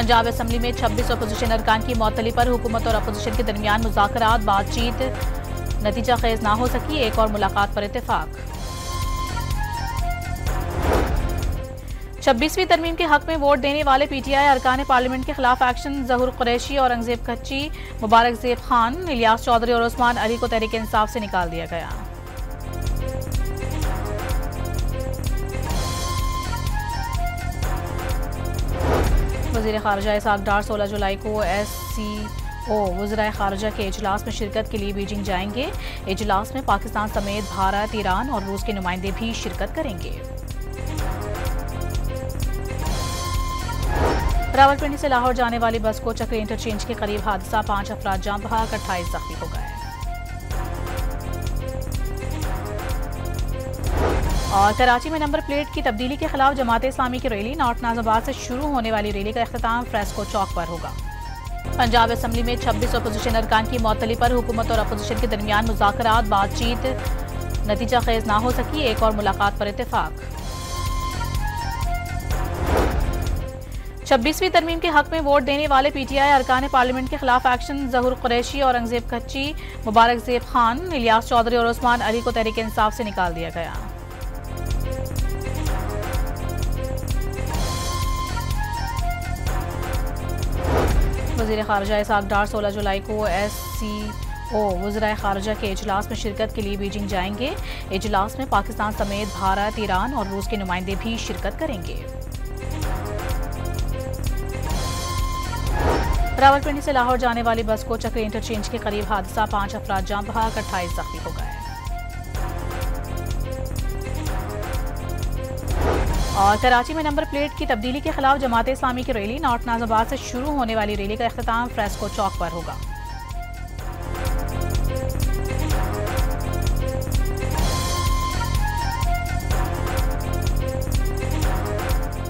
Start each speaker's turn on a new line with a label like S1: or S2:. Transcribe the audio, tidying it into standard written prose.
S1: Punjab assembly में 26 opposition अरकान की मअतली पर हुकूमत और अपोजिशन के दरमियान मुज़ाकरात बातचीत नतीजा खेज ना हो सकी, एक और मुलाकात पर इत्तेफाक। 26वीं तरमीम के हक में वोट देने वाले पीटीआई अरकान पार्लियामेंट के खिलाफ एक्शन। ज़हूर कुरैशी, औरंगजेब कच्ची, मुबारक ज़ेब खान, इलियास चौधरी और उस्मान अली को तहरीक इंसाफ से निकाल दिया गया। वज़ीर ख़ारिजा इसहाक़ डार 16 जुलाई को SCO वज़राए ख़ारिजा के इजलास में शिरकत के लिए बीजिंग जाएंगे। इजलास में पाकिस्तान समेत भारत, ईरान और रूस के नुमाइंदे भी शिरकत करेंगे। रावलपिंडी से लाहौर जाने वाली बस को चक्री इंटरचेंज के करीब हादसा, 5 अफराद जान बहक, 28 जख्मी हो गए। और कराची में नंबर प्लेट की तब्दीली के खिलाफ जमात इस्लामी की रैली। नॉर्थ नाज़ाबाद से शुरू होने वाली रैली का इख्तिताम फ्रेस्को चौक पर होगा। पंजाब असम्बली में 26 अपोजिशन अरकान की मअतली पर हुकूमत और अपोजिशन के दरमियान मुज़ाकरात बातचीत नतीजा खेज ना हो सकी, एक और मुलाकात पर इत्तेफाक। 26वीं तरमीम के हक में वोट देने वाले पीटीआई अरकान पार्लियामेंट के खिलाफ एक्शन। ज़हूर कुरैशी, औरंगजेब कच्ची, मुबारक ज़ेब खान, इलियास चौधरी और उस्मान अली को तहरीक इंसाफ से निकाल दिया गया। वज़ीर ख़ारिजा इसहाक़ डार 16 जुलाई को SCO वज़राए ख़ारिजा के इजलास में शिरकत के लिए बीजिंग जाएंगे। इजलास में पाकिस्तान समेत भारत, ईरान और रूस के नुमाइंदे भी शिरकत करेंगे। रावलपिंडी से लाहौर जाने वाली बस को चक्री इंटरचेंज के करीब हादसा, 5 अफराद जान बहक, 28 जख्मी हो गए। और कराची में नंबर प्लेट की तब्दीली के खिलाफ जमात इस्लामी की रैली। नॉर्थ नाज़ाबाद से शुरू होने वाली रैली का इख्तिताम फ्रेस्को चौक पर होगा।